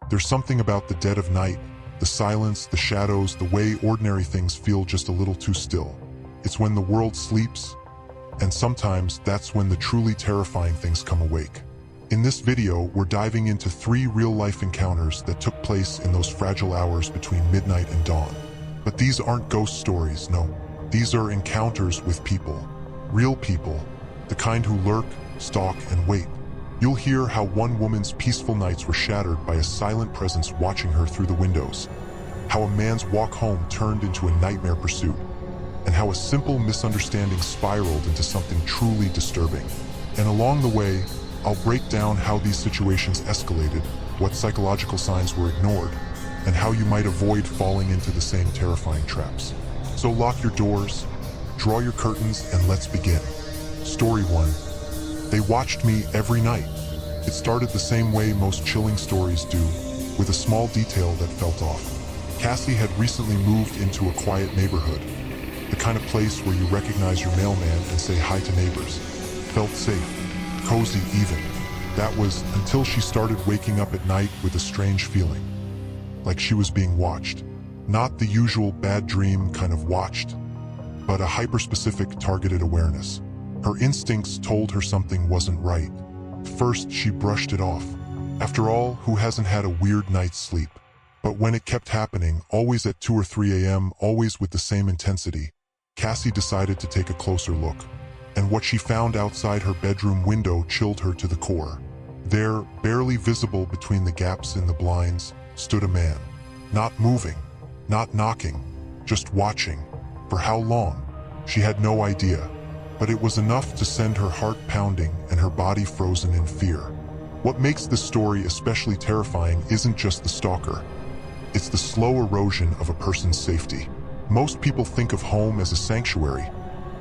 There's something about the dead of night, the silence, the shadows, the way ordinary things feel just a little too still. It's when the world sleeps, and sometimes that's when the truly terrifying things come awake. In this video, we're diving into 3 real-life encounters that took place in those fragile hours between midnight and dawn. But these aren't ghost stories, no. These are encounters with people. Real people. The kind who lurk, stalk, and wait. You'll hear how one woman's peaceful nights were shattered by a silent presence watching her through the windows. How a man's walk home turned into a nightmare pursuit. And how a simple misunderstanding spiraled into something truly disturbing. And along the way, I'll break down how these situations escalated, what psychological signs were ignored, and how you might avoid falling into the same terrifying traps. So lock your doors, draw your curtains, and let's begin. Story 1. They watched me every night. It started the same way most chilling stories do, with a small detail that felt off. Cassie had recently moved into a quiet neighborhood, the kind of place where you recognize your mailman and say hi to neighbors. Felt safe, cozy even. That was until she started waking up at night with a strange feeling, like she was being watched. Not the usual bad dream kind of watched, but a hyper-specific targeted awareness. Her instincts told her something wasn't right. First, she brushed it off. After all, who hasn't had a weird night's sleep? But when it kept happening, always at 2 or 3 a.m., always with the same intensity, Cassie decided to take a closer look. And what she found outside her bedroom window chilled her to the core. There, barely visible between the gaps in the blinds, stood a man. Not moving, not knocking, just watching. For how long? She had no idea. But it was enough to send her heart pounding and her body frozen in fear. What makes this story especially terrifying isn't just the stalker. It's the slow erosion of a person's safety. Most people think of home as a sanctuary,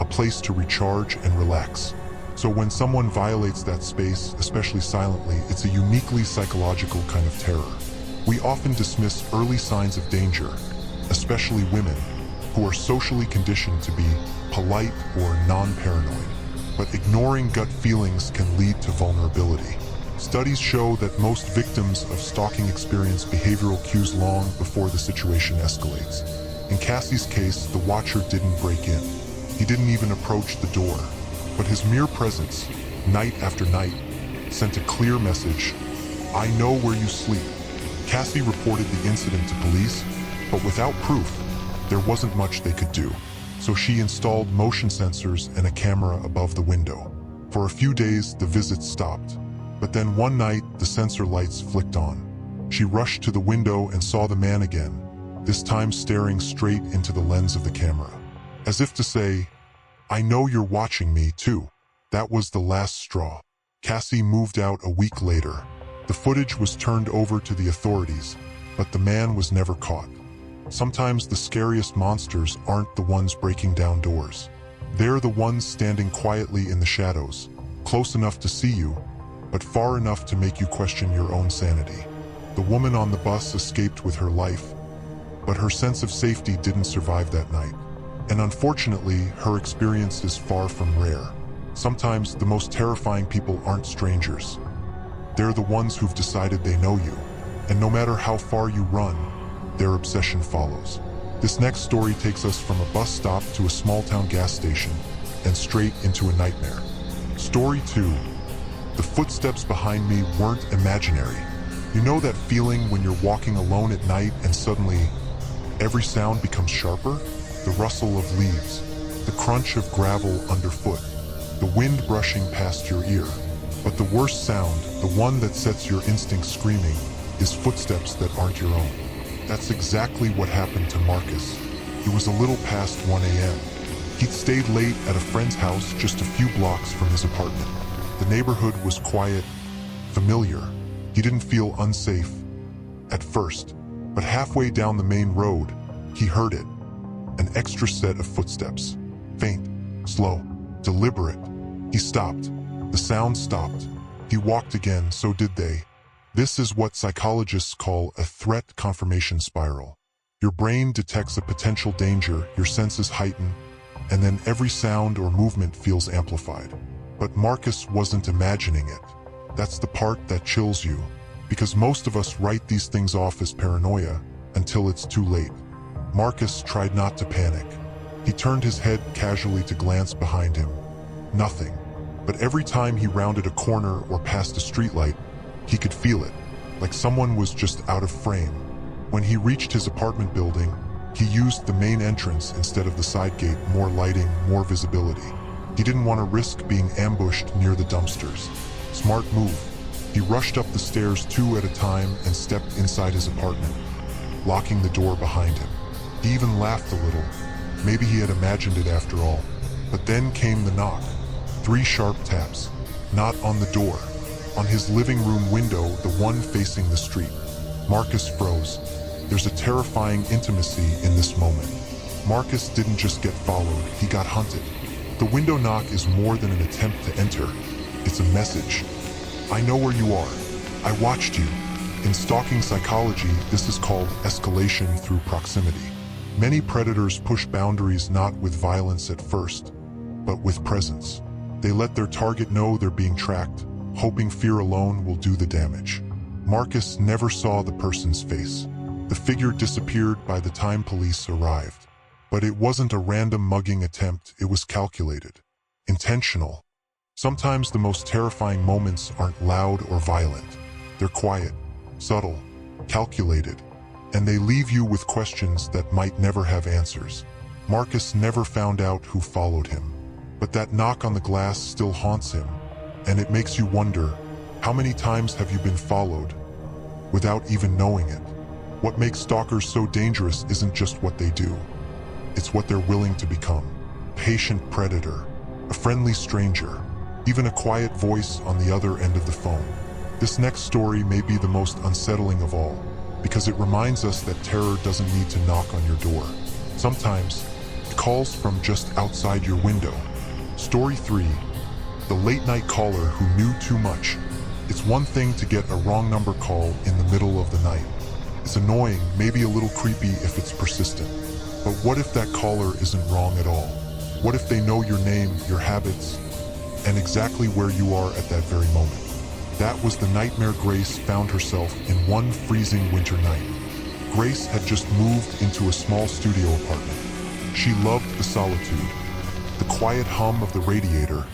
a place to recharge and relax. So when someone violates that space, especially silently, it's a uniquely psychological kind of terror. We often dismiss early signs of danger, especially women, who are socially conditioned to be polite or non-paranoid. But ignoring gut feelings can lead to vulnerability. Studies show that most victims of stalking experience behavioral cues long before the situation escalates. In Cassie's case, the watcher didn't break in. He didn't even approach the door. But his mere presence, night after night, sent a clear message: I know where you sleep. Cassie reported the incident to police, but without proof, there wasn't much they could do. So she installed motion sensors and a camera above the window. For a few days, the visits stopped. But then one night, the sensor lights flicked on. She rushed to the window and saw the man again, this time staring straight into the lens of the camera. As if to say, I know you're watching me too. That was the last straw. Cassie moved out a week later. The footage was turned over to the authorities, but the man was never caught. Sometimes the scariest monsters aren't the ones breaking down doors. They're the ones standing quietly in the shadows, close enough to see you, but far enough to make you question your own sanity. The woman on the bus escaped with her life, but her sense of safety didn't survive that night. And unfortunately, her experience is far from rare. Sometimes the most terrifying people aren't strangers. They're the ones who've decided they know you, and no matter how far you run, their obsession follows. This next story takes us from a bus stop to a small-town gas station, and straight into a nightmare. Story 2. The footsteps behind me weren't imaginary. You know that feeling when you're walking alone at night and suddenly, every sound becomes sharper? The rustle of leaves, the crunch of gravel underfoot, the wind brushing past your ear. But the worst sound, the one that sets your instincts screaming, is footsteps that aren't your own. That's exactly what happened to Marcus. It was a little past 1 a.m. He'd stayed late at a friend's house just a few blocks from his apartment. The neighborhood was quiet, familiar. He didn't feel unsafe at first, but halfway down the main road, he heard it. An extra set of footsteps. Faint, slow, deliberate. He stopped. The sound stopped. He walked again, so did they. This is what psychologists call a threat confirmation spiral. Your brain detects a potential danger, your senses heighten, and then every sound or movement feels amplified. But Marcus wasn't imagining it. That's the part that chills you, because most of us write these things off as paranoia until it's too late. Marcus tried not to panic. He turned his head casually to glance behind him. Nothing. But every time he rounded a corner or passed a streetlight, he could feel it, like someone was just out of frame. When he reached his apartment building, he used the main entrance instead of the side gate. More lighting, more visibility. He didn't want to risk being ambushed near the dumpsters. Smart move. He rushed up the stairs 2 at a time and stepped inside his apartment, locking the door behind him. He even laughed a little. Maybe he had imagined it after all. But then came the knock. 3 sharp taps. Not on the door. On his living room window, the one facing the street. Marcus froze. There's a terrifying intimacy in this moment. Marcus didn't just get followed, he got hunted. The window knock is more than an attempt to enter. It's a message. I know where you are. I watched you. In stalking psychology, this is called escalation through proximity. Many predators push boundaries not with violence at first, but with presence. They let their target know they're being tracked, hoping fear alone will do the damage. Marcus never saw the person's face. The figure disappeared by the time police arrived. But it wasn't a random mugging attempt, it was calculated. Intentional. Sometimes the most terrifying moments aren't loud or violent. They're quiet, subtle, calculated, and they leave you with questions that might never have answers. Marcus never found out who followed him. But that knock on the glass still haunts him, and it makes you wonder, how many times have you been followed without even knowing it? What makes stalkers so dangerous isn't just what they do. It's what they're willing to become. Patient predator, a friendly stranger, even a quiet voice on the other end of the phone. This next story may be the most unsettling of all, because it reminds us that terror doesn't need to knock on your door. Sometimes, it calls from just outside your window. Story 3. The late-night caller who knew too much. It's one thing to get a wrong number call in the middle of the night. It's annoying, maybe a little creepy if it's persistent. But what if that caller isn't wrong at all? What if they know your name, your habits, and exactly where you are at that very moment? That was the nightmare Grace found herself in one freezing winter night. Grace had just moved into a small studio apartment. She loved the solitude, the quiet hum of the radiator,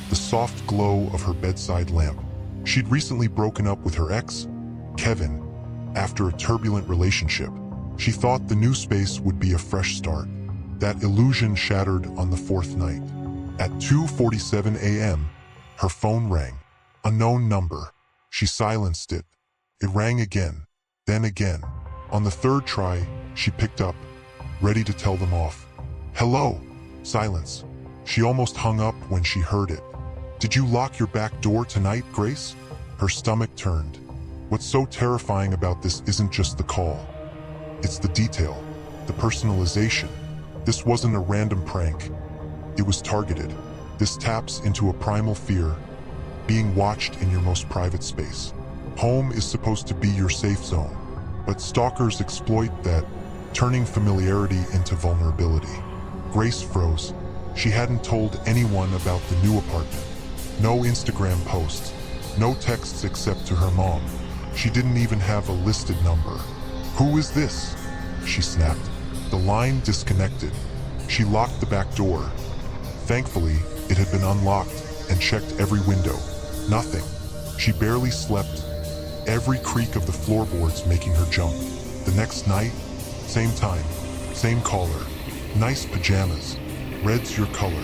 the soft glow of her bedside lamp. She'd recently broken up with her ex, Kevin, after a turbulent relationship. She thought the new space would be a fresh start. That illusion shattered on the 4th night. At 2:47 a.m., her phone rang. Unknown number. She silenced it. It rang again, then again. On the 3rd try, she picked up, ready to tell them off. Hello. Silence. She almost hung up when she heard it. Did you lock your back door tonight, Grace? Her stomach turned. What's so terrifying about this isn't just the call. It's the detail, the personalization. This wasn't a random prank. It was targeted. This taps into a primal fear, being watched in your most private space. Home is supposed to be your safe zone, but stalkers exploit that, turning familiarity into vulnerability. Grace froze. She hadn't told anyone about the new apartment. No Instagram posts, no texts except to her mom. She didn't even have a listed number. Who is this? She snapped. The line disconnected. She locked the back door. Thankfully, it had been unlocked and checked every window. Nothing. She barely slept, every creak of the floorboards making her jump. The next night, same time, same caller. Nice pajamas. Red's your color.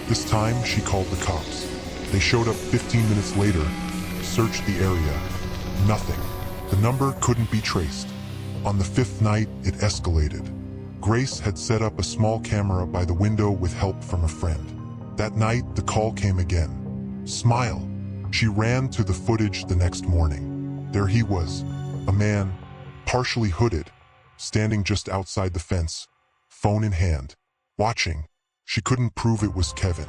This time, she called the cops. They showed up 15 minutes later, searched the area. Nothing. The number couldn't be traced. On the 5th night, it escalated. Grace had set up a small camera by the window with help from a friend. That night, the call came again. Smile. She ran to the footage the next morning. There he was, a man, partially hooded, standing just outside the fence, phone in hand, watching. She couldn't prove it was Kevin,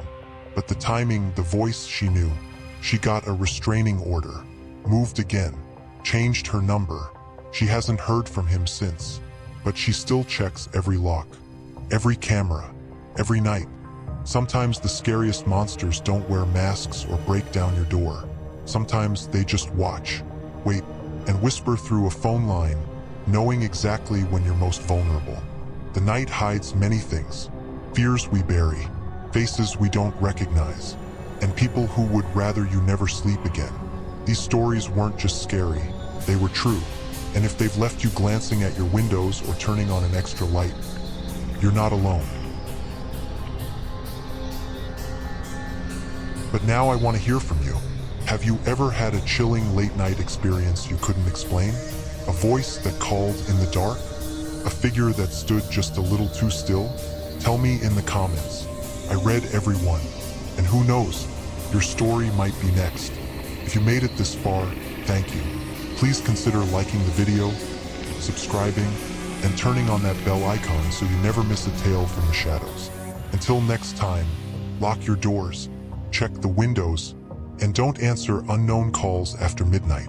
but the timing, the voice she knew. She got a restraining order, moved again, changed her number. She hasn't heard from him since, but she still checks every lock, every camera, every night. Sometimes the scariest monsters don't wear masks or break down your door. Sometimes they just watch. Wait, and whisper through a phone line, knowing exactly when you're most vulnerable. The night hides many things: fears we bury, faces we don't recognize, and people who would rather you never sleep again. These stories weren't just scary, they were true. And if they've left you glancing at your windows or turning on an extra light, you're not alone. But now I want to hear from you. Have you ever had a chilling late-night experience you couldn't explain? A voice that called in the dark? A figure that stood just a little too still? Tell me in the comments. I read every one. And who knows, your story might be next. If you made it this far, thank you. Please consider liking the video, subscribing, and turning on that bell icon so you never miss a tale from the shadows. Until next time, lock your doors, check the windows, and don't answer unknown calls after midnight.